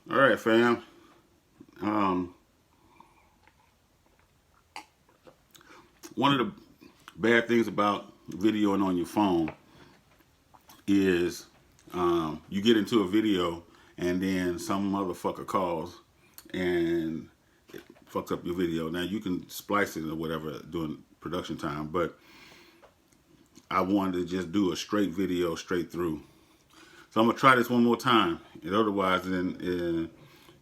All right, fam. Um, One of the bad things about videoing on your phone is you get into a video and then some motherfucker calls and it fucks up your video. Now you can splice it or whatever during production time, but I wanted to just do a straight video straight through. So I'm gonna try this one more time. And otherwise, then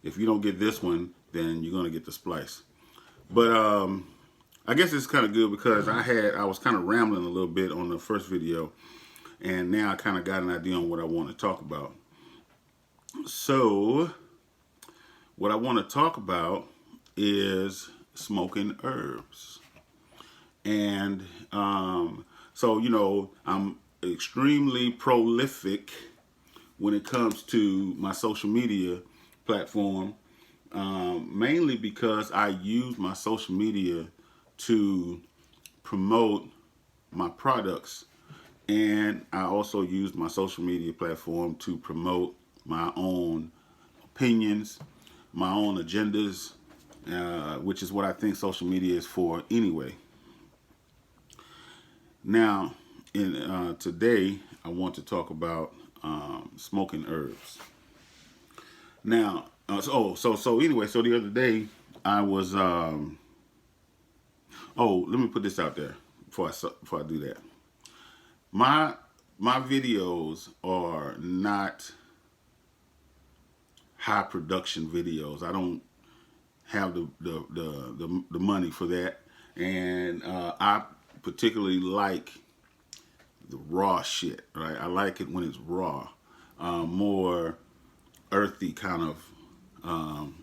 if you don't get this one, then you're gonna get the splice. But I guess it's kind of good because I was kind of rambling a little bit on the first video, and now I kind of got an idea on what I want to talk about. So what I want to talk about is smoking herbs, and so I'm extremely prolific when it comes to my social media platform, mainly because I use my social media to promote my products. And I also use my social media platform to promote my own opinions, my own agendas, which is what I think social media is for anyway. Now, today, I want to talk about smoking herbs. Now, so anyway, so the other day I was. Let me put this out there before I do that. My my videos are not high production videos. I don't have the money for that, and I particularly like the raw shit. Right, I like it when it's raw, more earthy kind of. Um,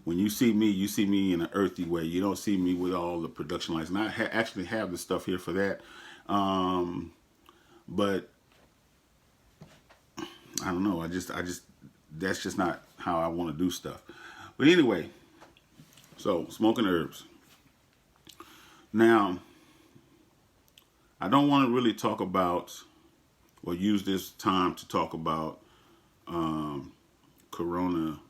when you see me in an earthy way. You don't see me with all the production lights. And I actually have the stuff here for that. Um, but I don't know. That's just not how I want to do stuff. But anyway, so smoking herbs. Now, I don't want to really talk about or use this time to talk about Corona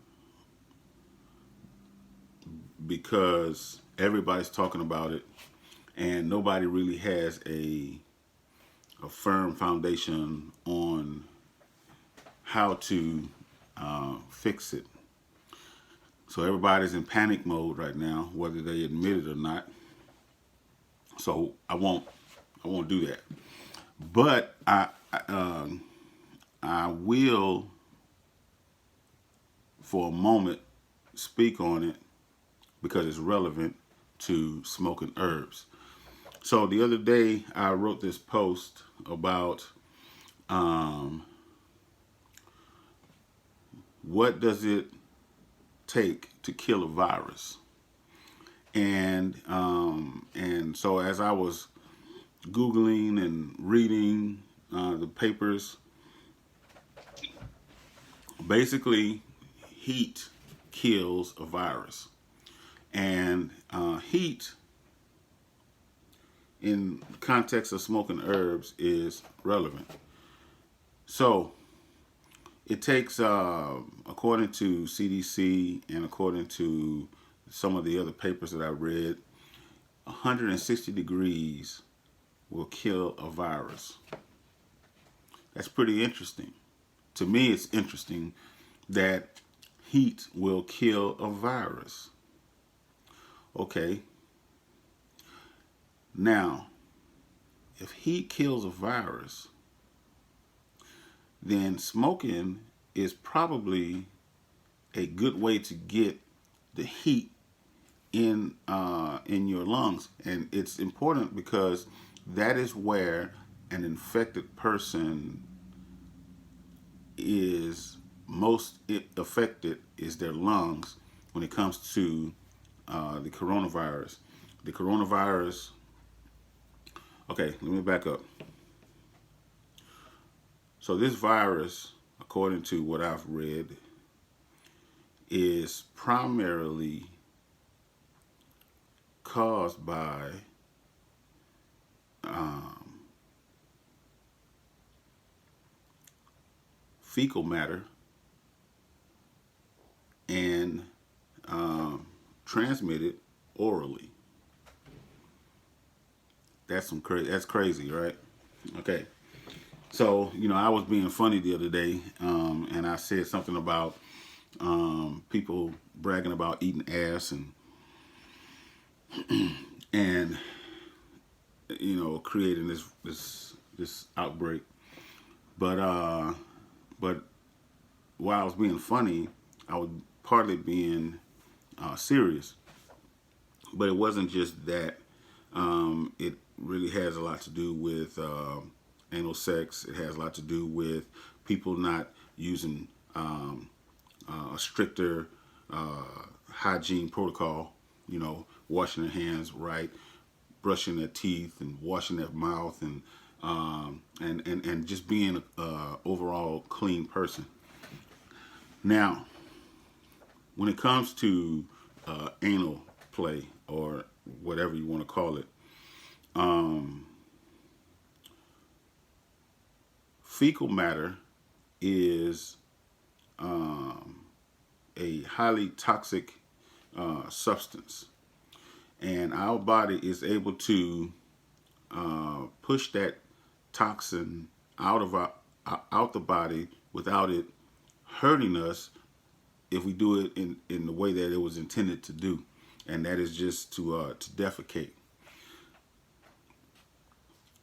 because everybody's talking about it and nobody really has a firm foundation on how to fix it. So everybody's in panic mode right now, whether they admit it or not. So I won't do that. But I will, for a moment, speak on it because it's relevant to smoking herbs. So the other day I wrote this post about what does it take to kill a virus, and so as I was googling and reading the papers, basically heat kills a virus, and heat in the context of smoking herbs is relevant. So it takes, according to CDC and according to some of the other papers that I read, 160 degrees will kill a virus. That's pretty interesting. To me, it's interesting that heat will kill a virus. Okay. Now, if heat kills a virus, then smoking is probably a good way to get the heat in your lungs, and it's important because that is where an infected person is most affected, is their lungs when it comes to the coronavirus. The coronavirus. Okay, let me back up. So this virus, according to what I've read, is primarily caused by fecal matter and transmitted orally. That's crazy, right? Okay. So, I was being funny the other day, and I said something about people bragging about eating ass and creating this outbreak. But while I was being funny, I was partly being serious. But it wasn't just that. It really has a lot to do with anal sex. It has a lot to do with people not using a stricter hygiene protocol. Washing their hands right, brushing their teeth, and washing their mouth, and just being a overall clean person. Now, when it comes to anal play or whatever you want to call it, fecal matter is a highly toxic substance, and our body is able to push that toxin out the body without it hurting us if we do it in the way that it was intended to do, and that is just to defecate.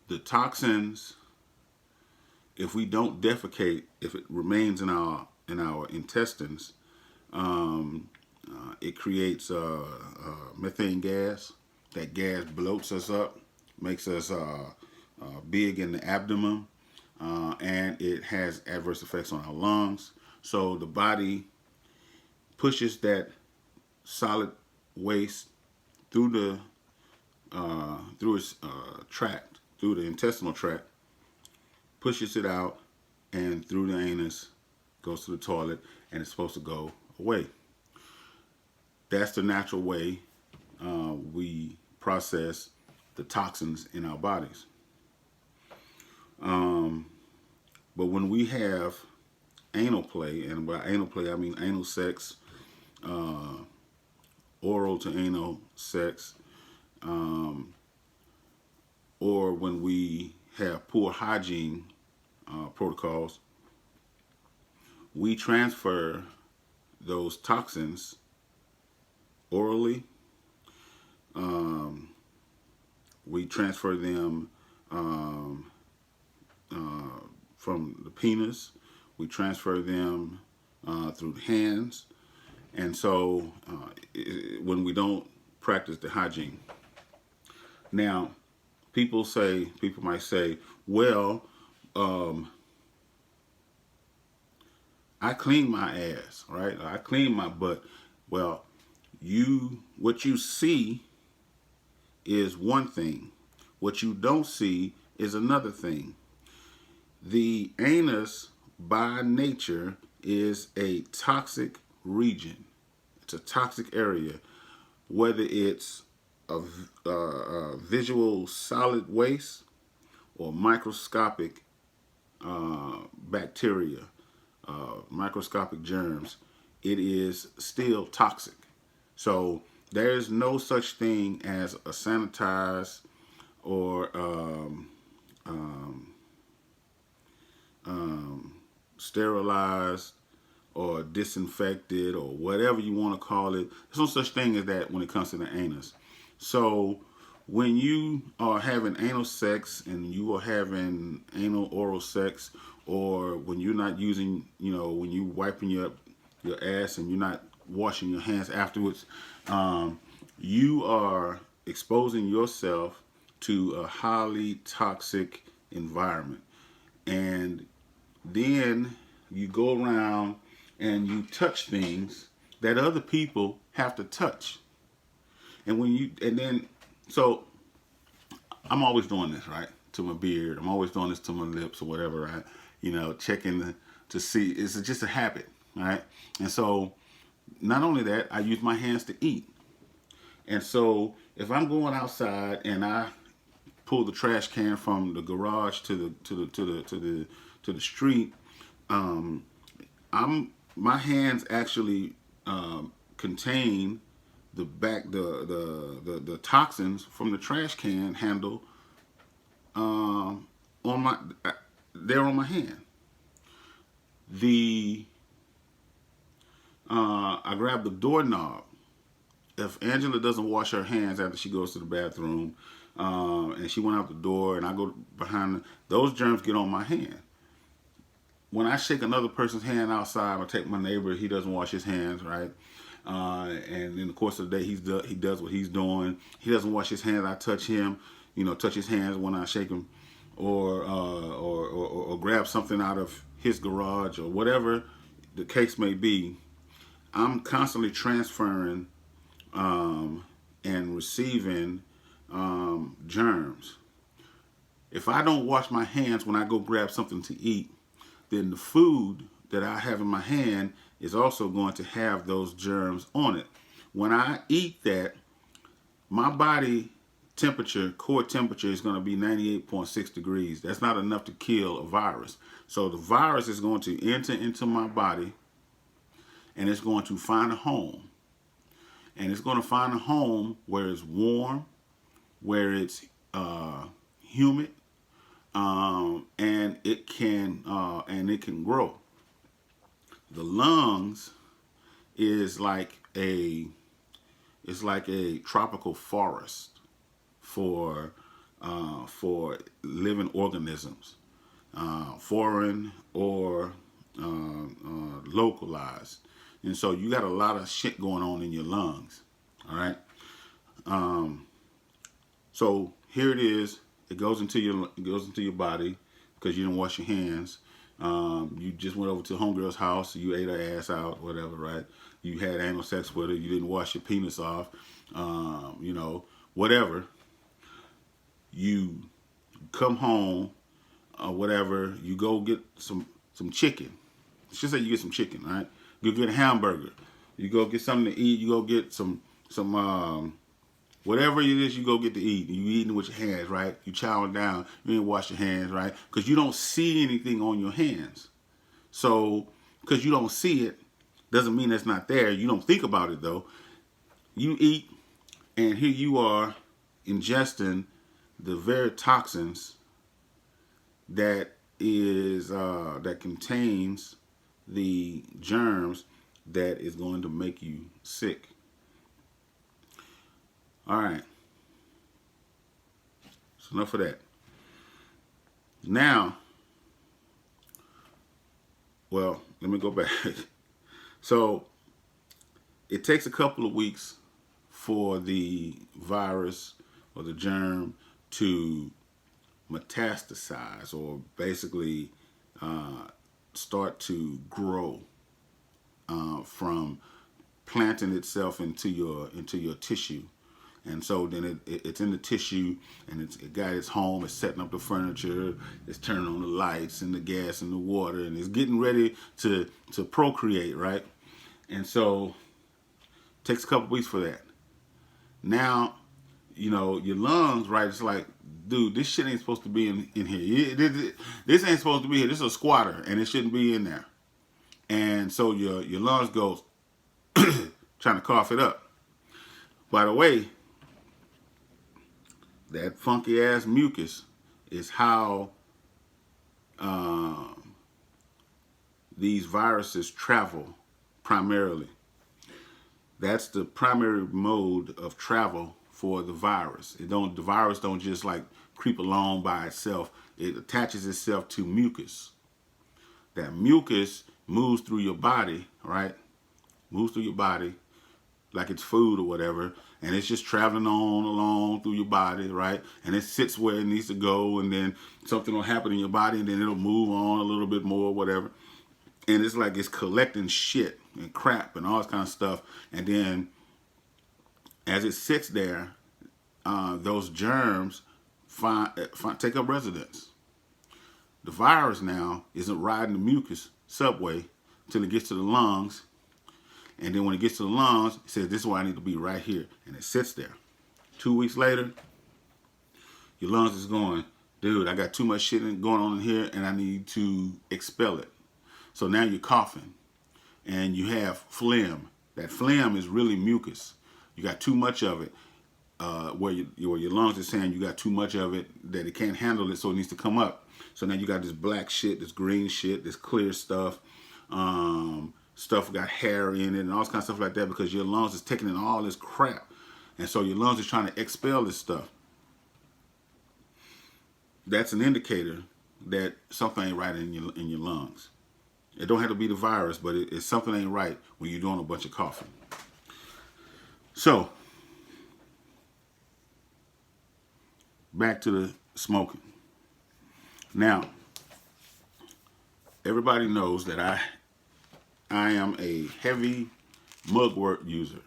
The toxins, if we don't defecate, if it remains in our intestines, it creates methane gas. That gas bloats us up, makes us big in the abdomen, and it has adverse effects on our lungs. So the body pushes that solid waste through its tract, through the intestinal tract, pushes it out, and through the anus, goes to the toilet, and it's supposed to go away. That's the natural way we process the toxins in our bodies. But when we have anal play, and by anal play I mean anal sex, oral to anal sex, or when we have poor hygiene protocols, we transfer those toxins orally. We transfer them from the penis. We transfer them through the hands. And so when we don't practice the hygiene. Now, people might say, well, I clean my ass, right? I clean my butt. Well, what you see is one thing. What you don't see is another thing. The anus, by nature, is a toxic region. It's a toxic area, whether it's a visual solid waste or microscopic bacteria, microscopic germs. It is still toxic. So there's no such thing as a sanitized or sterilized or disinfected or whatever you want to call it. There's no such thing as that when it comes to the anus. So when you are having anal sex and you are having anal oral sex, or when you're not using, when you wiping your ass and you're not washing your hands afterwards, you are exposing yourself to a highly toxic environment. And then you go around and you touch things that other people have to touch. So I'm always doing this, right? To my beard. I'm always doing this to my lips or whatever, right? Checking to see. It's just a habit, right? And so not only that, I use my hands to eat. And so if I'm going outside and I pull the trash can from the garage to the street, my hands actually contain the toxins from the trash can handle on my there on my hand. I grab the doorknob. If Angela doesn't wash her hands after she goes to the bathroom, and she went out the door, and I go behind those germs get on my hand. When I shake another person's hand outside, I take my neighbor, he doesn't wash his hands, right? And in the course of the day, he does what he's doing. He doesn't wash his hands. I touch him, touch his hands when I shake him, or grab something out of his garage or whatever the case may be. I'm constantly transferring and receiving germs. If I don't wash my hands when I go grab something to eat, then the food that I have in my hand is also going to have those germs on it. When I eat that, my body temperature, core temperature, is going to be 98.6 degrees. That's not enough to kill a virus. So the virus is going to enter into my body, and it's going to find a home. And it's going to find a home where it's warm, where it's humid, and it can grow. The lungs is like a tropical forest for living organisms, foreign or localized. And so you got a lot of shit going on in your lungs. All right. So here it is. It goes into your body because you didn't wash your hands. You just went over to homegirl's house. You ate her ass out, whatever, right? You had anal sex with her. You didn't wash your penis off. Whatever. You come home, whatever. You go get some chicken. Let's just say you get some chicken, right? You get a hamburger. You go get something to eat. You go get some whatever it is you go get to eat. You eating with your hands, right? You chowing down. You didn't wash your hands, right? Because you don't see anything on your hands. So, because you don't see it, doesn't mean it's not there. You don't think about it, though. You eat, and here you are ingesting the very toxins that contains the germs that is going to make you sick. All right. So enough of that. Now, well, let me go back. So it takes a couple of weeks for the virus or the germ to metastasize, or basically start to grow from planting itself into your tissue. And so then it's in the tissue, and it got its home. It's setting up the furniture. It's turning on the lights and the gas and the water, and it's getting ready to procreate, right? And so it takes a couple weeks for that. Now, your lungs, right? It's like, dude, this shit ain't supposed to be in here. This ain't supposed to be here. This is a squatter, and it shouldn't be in there. And so your lungs goes trying to cough it up. By the way, that funky ass mucus is how these viruses travel primarily. That's the primary mode of travel for the virus. The virus don't just like creep along by itself. It attaches itself to mucus. That mucus moves through your body, right? Moves through your body like it's food or whatever, and it's just traveling on along through your body, right? And it sits where it needs to go, and then something will happen in your body, and then it'll move on a little bit more, whatever. And it's like it's collecting shit and crap and all this kind of stuff. And then as it sits there, those germs take up residence. The virus now isn't riding the mucus subway until it gets to the lungs. And then when it gets to the lungs, it says, this is where I need to be, right here. And it sits there. 2 weeks later, your lungs is going, dude, I got too much shit going on in here, and I need to expel it. So now you're coughing, and you have phlegm, That phlegm is really mucus. You got too much of it. Where your lungs are saying you got too much of it, that it can't handle it, so it needs to come up. So now you got this black shit, this green shit, this clear stuff. Stuff got hair in it and all this kind of stuff like that, because your lungs is taking in all this crap. And so your lungs are trying to expel this stuff. That's an indicator that something ain't right in your lungs. It don't have to be the virus, but it's something ain't right when you're doing a bunch of coughing. So, back to the smoking. Now, everybody knows that I am a heavy mugwort user,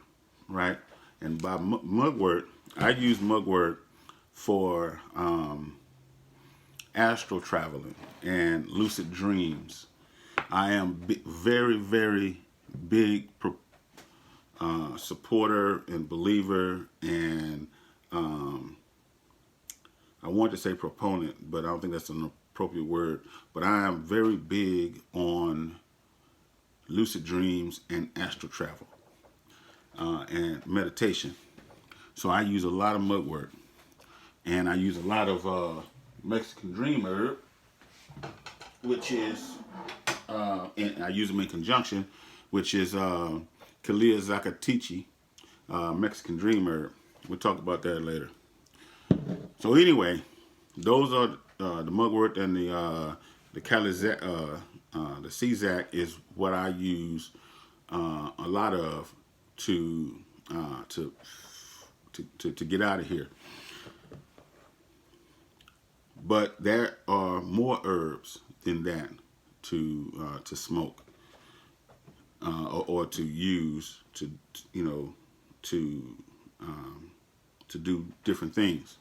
right? And by mugwort, I use mugwort for astral traveling and lucid dreams. I am very, very big supporter and believer, and I want to say proponent, but I don't think that's an appropriate word. But I am very big on lucid dreams and astral travel and meditation. So I use a lot of mugwort, and I use a lot of Mexican dream herb, which is, and I use them in conjunction, which is Kalia Zacatichi, Mexican dream herb. We'll talk about that later. So anyway, those are the mugwort and the Calizac, the Czac is what I use a lot of to get out of here. But there are more herbs than that to smoke or to use to do different things.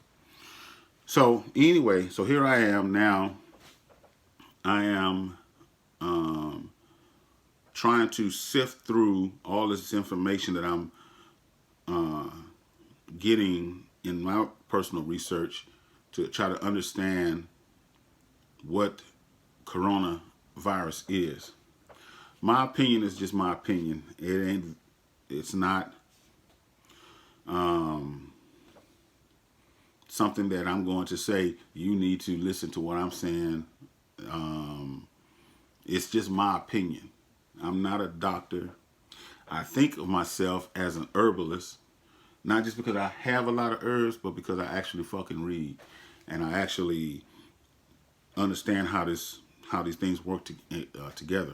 So anyway, so here I am now. I am trying to sift through all this information that I'm getting in my personal research to try to understand what coronavirus is. My opinion is just my opinion. It's not something that I'm going to say, you need to listen to what I'm saying. It's just my opinion. I'm not a doctor. I think of myself as an herbalist, not just because I have a lot of herbs, but because I actually fucking read, and I actually understand how these things work together.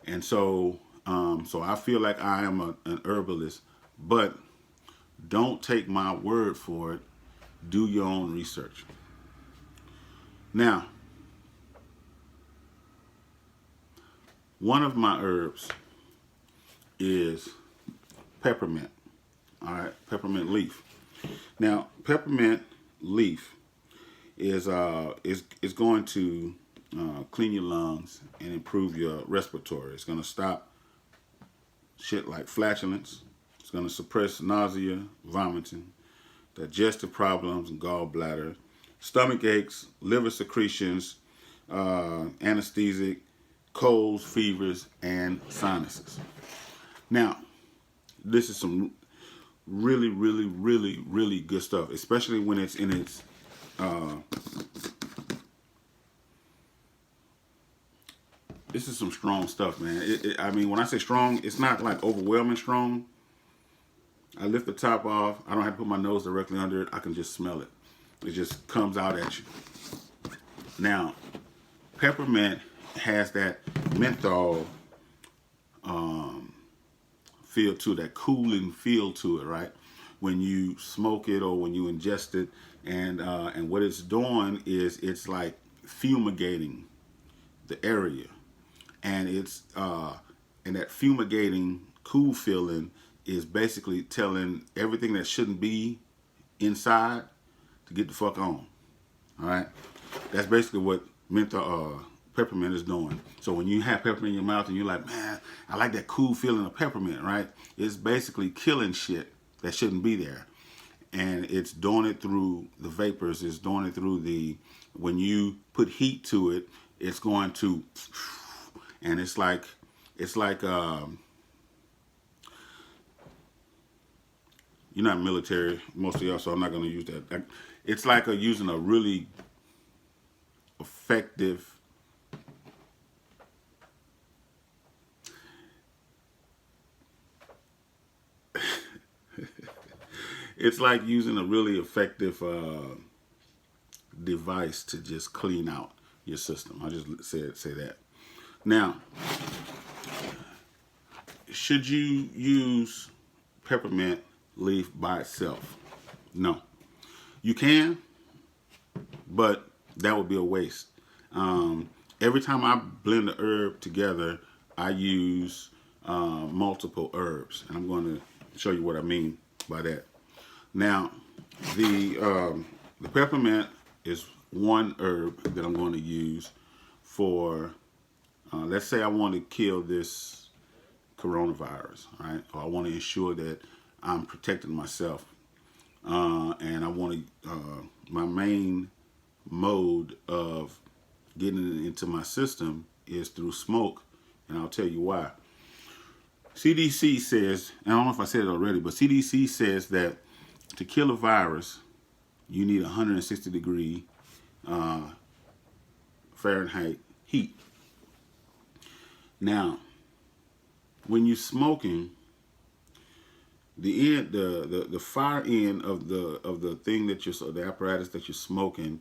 And so I feel like I am an herbalist, but don't take my word for it. Do your own research. Now, one of my herbs is peppermint. All right, peppermint leaf. Now, peppermint leaf is going to clean your lungs and improve your respiratory. It's going to stop shit like flatulence. It's going to suppress nausea, vomiting, digestive problems, and gallbladder, stomach aches, liver secretions, anesthetic, colds, fevers, and sinuses. Now, this is some really, really, really, really good stuff, especially when it's in its this is some strong stuff, man. I mean, when I say strong, it's not like overwhelming strong. I lift the top off. I don't have to put my nose directly under it. I can just smell it. It just comes out at you. Now, peppermint has that menthol feel to it, that cooling feel to it, right? When you smoke it or when you ingest it, and what it's doing is it's like fumigating the area, and it's and that fumigating cool feeling is basically telling everything that shouldn't be inside to get the fuck on. All right, that's basically what peppermint is doing. So when you have peppermint in your mouth and you're like, man, I like that cool feeling of peppermint, right? It's basically killing shit that shouldn't be there, and it's doing it through the vapors. It's doing it through when you put heat to it, it's going to, and it's like you're not military, most of y'all, so I'm not going to use that. It's like using a really effective it's like using a really effective device to just clean out your system. I just say that. Now, should you use peppermint leaf by itself? No. You can, but that would be a waste. Every time I blend the herb together, I use multiple herbs, and I'm going to show you what I mean by that. Now, the peppermint is one herb that I'm going to use for, let's say I want to kill this coronavirus, right? Or I want to ensure that I'm protecting myself. And I want to, my main mode of getting it into my system is through smoke, and I'll tell you why. CDC says, and I don't know if I said it already, but CDC says that to kill a virus, you need 160 degree Fahrenheit heat. Now, when you're smoking, the fire end of the thing that you're, the apparatus that you're smoking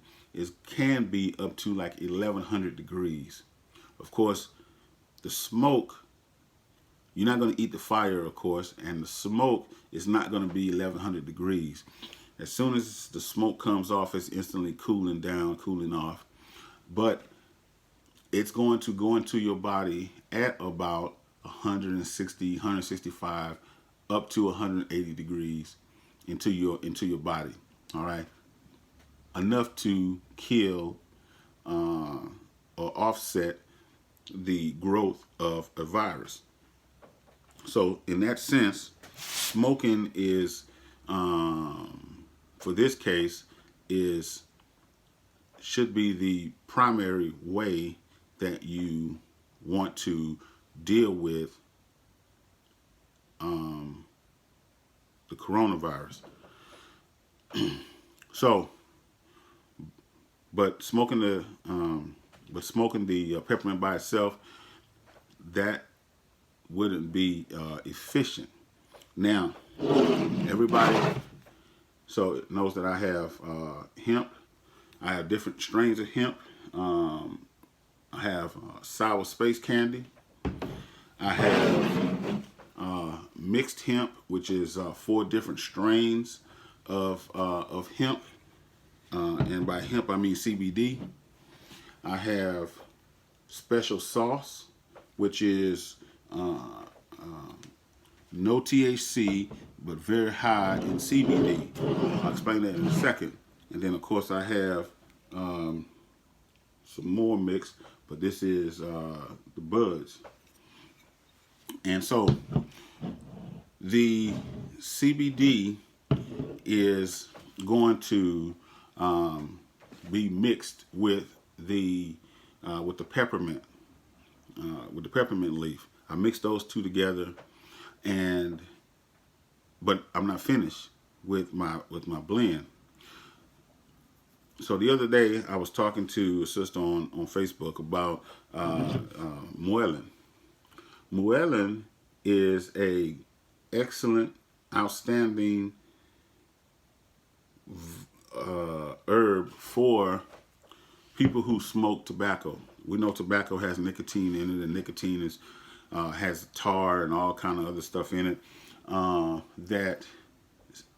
can be up to like 1100 degrees. Of course, the smoke, you're not going to eat the fire, of course, and the smoke is not going to be 1100 degrees. As soon as the smoke comes off, it's instantly cooling down, cooling off. But it's going to go into your body at about 160, 165, up to 180 degrees into your body. All right, enough to kill or offset the growth of a virus. So in that sense, smoking is, for this case, should be the primary way that you want to deal with the coronavirus. So, but smoking the peppermint by itself, that wouldn't be efficient. Now, everybody knows that I have hemp. I have different strains of hemp. I have sour space candy. I have mixed hemp, which is 4 different strains of hemp. And by hemp, I mean CBD. I have special sauce, which is no THC, but very high in CBD. I'll explain that in a second. And then, of course, I have some more mixed, but this is the buds. And so the CBD is going to be mixed with the peppermint, with the peppermint leaf. I mixed those two together, but I'm not finished with my blend. So the other day I was talking to a sister on Facebook about Muelin. Muelin is a excellent, outstanding herb for people who smoke tobacco. We know tobacco has nicotine in it, and nicotine has tar and all kind of other stuff in it that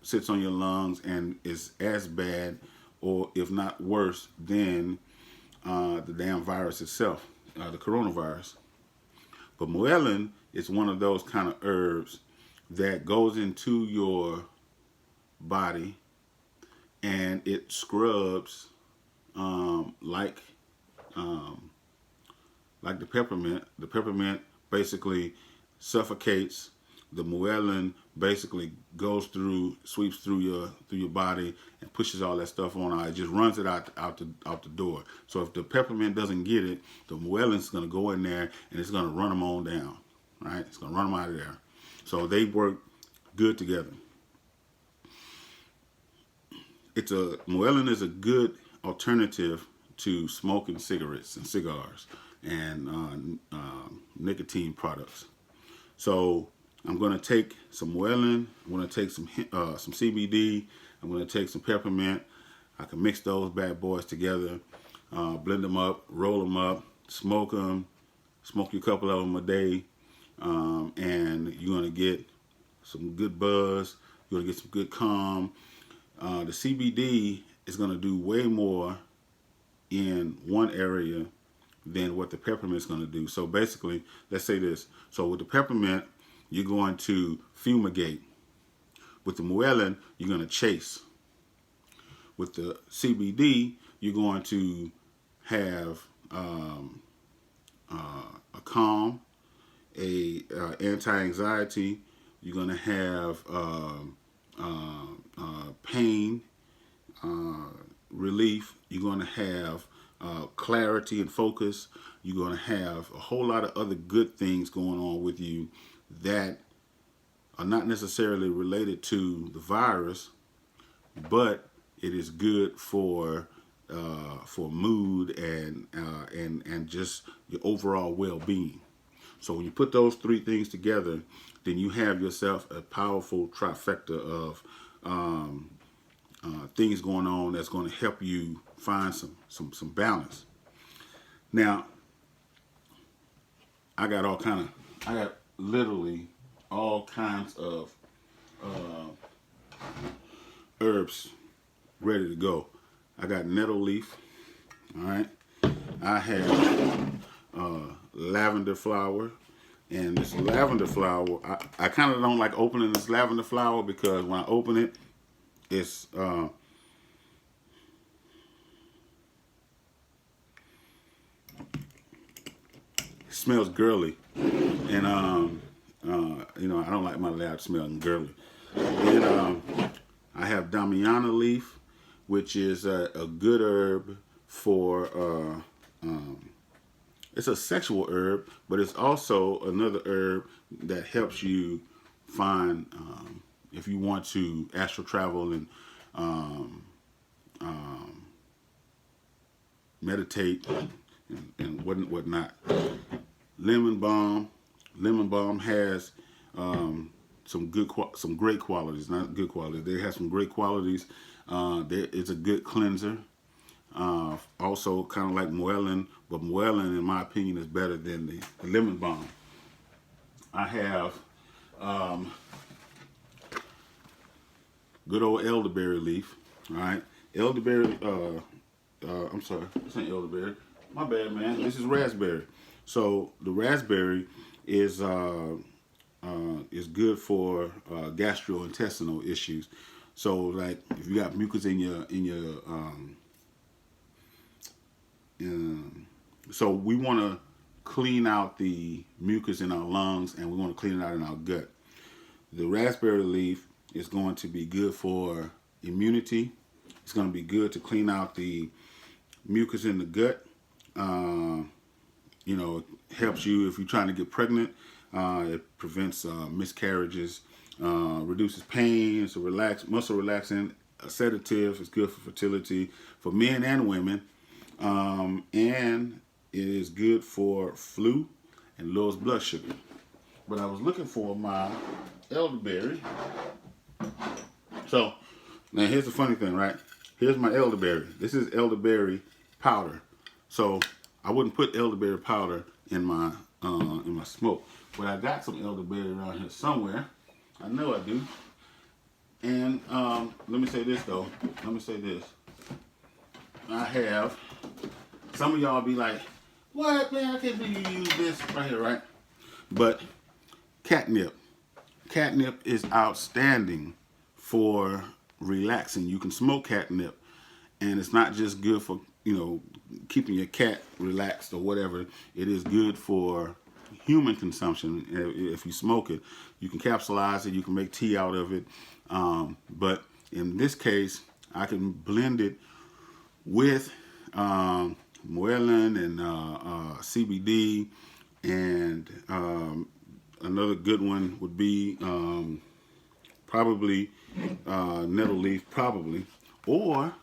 sits on your lungs and is as bad, or if not worse, than the damn virus itself, the coronavirus. But Muelin is one of those kind of herbs that goes into your body and it scrubs like the peppermint. The peppermint basically suffocates. The Muelin basically sweeps through your body and pushes all that stuff on out. It just runs it out the door. So if the peppermint doesn't get it, the Muelin's going to go in there and it's going to run them on down. Right? It's going to run them out of there. So they work good together. Moellin is a good alternative to smoking cigarettes and cigars and nicotine products. So I'm going to take some Moellin. I'm going to take some CBD. I'm going to take some peppermint. I can mix those bad boys together, blend them up, roll them up, smoke them, smoke you a couple of them a day, and you're going to get some good buzz. You're going to get some good calm. The CBD is going to do way more in one area than what the peppermint is going to do. So basically, let's say this. So with the peppermint, you're going to fumigate. With the Moellin, you're going to chase. With the CBD, you're going to have a calm, a anti-anxiety. You're going to have pain relief. You're going to have clarity and focus. You're going to have a whole lot of other good things going on with you that are not necessarily related to the virus, but it is good for mood and just your overall well-being. So when you put those three things together, then you have yourself a powerful trifecta of things going on that's going to help you find some balance. Now, I got literally all kinds of herbs ready to go. I got nettle leaf, all right. I have lavender flower, and this lavender flower, I kind of don't like opening this lavender flower because when I open it, it's it smells girly, and I don't like my lab smelling girly. And I have Damiana leaf, which is a good herb for it's a sexual herb, but it's also another herb that helps you find if you want to astral travel and meditate and whatnot. Lemon balm has some great qualities, not good qualities. They have some great qualities. It's a good cleanser. Also kind of like Moellin, but Moellin, in my opinion, is better than the lemon balm. I have good old elderberry leaf. All right, elderberry. I'm sorry, this ain't elderberry. My bad, man. This is raspberry. So the raspberry is good for gastrointestinal issues. So like if you got mucus in your so we want to clean out the mucus in our lungs, and we want to clean it out in our gut. The raspberry leaf is going to be good for immunity. It's going to be good to clean out the mucus in the gut. It helps you if you're trying to get pregnant. It prevents miscarriages, reduces pain. It's a muscle relaxing, a sedative. It's good for fertility for men and women. And it is good for flu and lowers blood sugar. But I was looking for my elderberry. So now here's the funny thing, right? Here's my elderberry. This is elderberry powder. So I wouldn't put elderberry powder in my smoke, but I got some elderberry around here somewhere. I know I do. And let me say this though. I have. Some of y'all be like, "What, man? I can't believe you use this right here, right?" But catnip. Catnip is outstanding for relaxing. You can smoke catnip, and it's not just good for keeping your cat relaxed or whatever. It is good for human consumption. If you smoke it, you can capsulize it. You can make tea out of it. But in this case, I can blend it with Moellin and CBD, and another good one would be probably nettle leaf, probably, or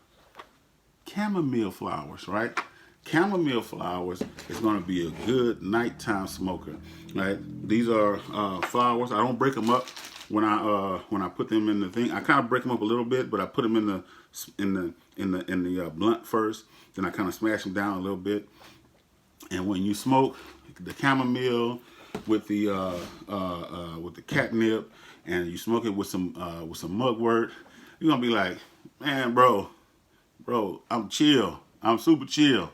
chamomile flowers, right? Chamomile flowers is going to be a good nighttime smoker, right? These are flowers. I don't break them up when I put them in the thing. I kind of break them up a little bit, but I put them in the blunt first. Then I kind of smash them down a little bit. And when you smoke the chamomile with the catnip, and you smoke it with some mugwort, you're gonna be like, man, bro, I'm chill. I'm super chill.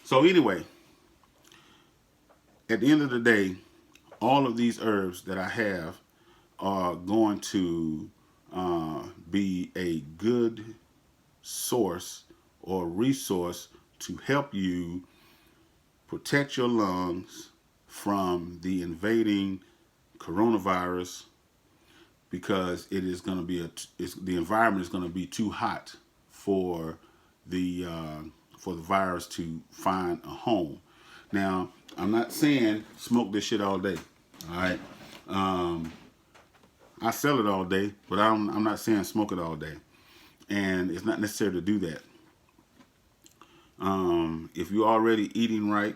So anyway, at the end of the day, all of these herbs that I have are going to be a good source or resource to help you protect your lungs from the invading coronavirus, because it is going to be the environment is going to be too hot for the virus to find a home. Now, I'm not saying smoke this shit all day. All right, I sell it all day, but I'm not saying smoke it all day, and it's not necessary to do that. If you're already eating right,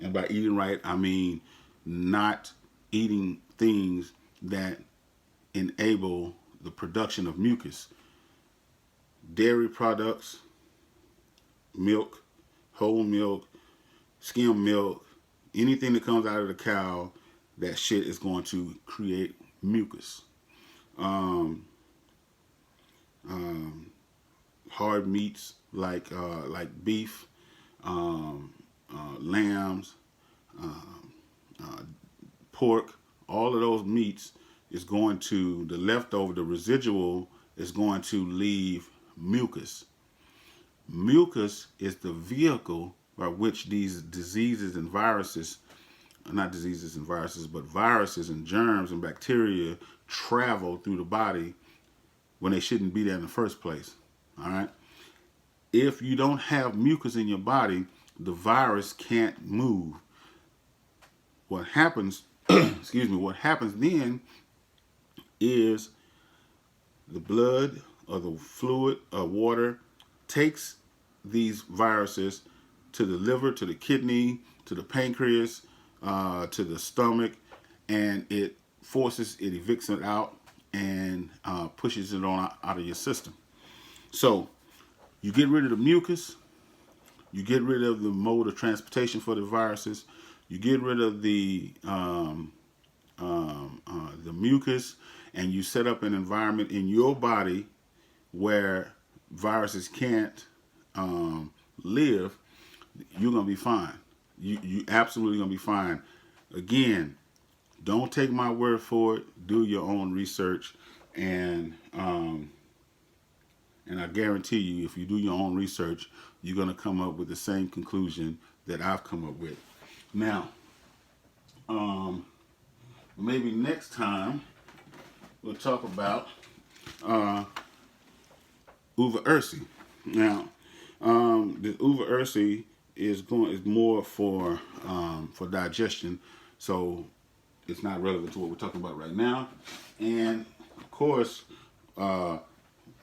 and by eating right, I mean not eating things that enable the production of mucus, dairy products, milk, whole milk, skim milk, anything that comes out of the cow, that shit is going to create mucus. Hard meats like beef, lambs, pork, all of those meats is going to, the leftover, the residual is going to leave mucus. Mucus is the vehicle by which these diseases and viruses, not diseases and viruses, but viruses and germs and bacteria travel through the body when they shouldn't be there in the first place. All right. If you don't have mucus in your body, the virus can't move. What happens, excuse me, what happens then is the blood or the fluid or water takes these viruses to the liver, to the kidney, to the pancreas, to the stomach, and it evicts it out and pushes it on out of your system. So you get rid of the mucus, you get rid of the mode of transportation for the viruses, you get rid of the mucus, and you set up an environment in your body where viruses can't live. You're gonna be fine. You absolutely gonna be fine. Again, don't take my word for it. Do your own research, and I guarantee you, if you do your own research, you're gonna come up with the same conclusion that I've come up with. Now, maybe next time we'll talk about uva ursi. Now, the uva ursi is more for digestion, so it's not relevant to what we're talking about right now. And of course,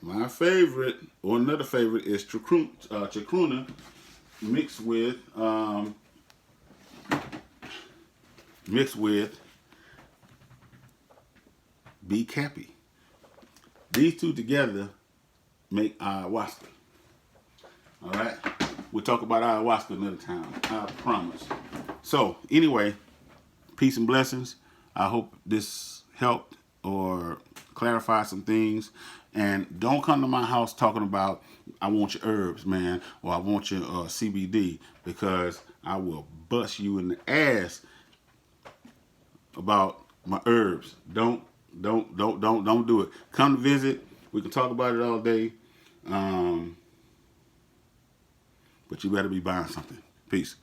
my favorite, or another favorite, is chacruna mixed with bee cappy. These two together make ayahuasca. All right, we'll talk about ayahuasca another time, I promise. So anyway, peace and blessings. I hope this helped or clarified some things. And don't come to my house talking about, I want your herbs, man, or I want your CBD, because I will bust you in the ass about my herbs. Don't do it. Come to visit. We can talk about it all day. But you better be buying something. Peace.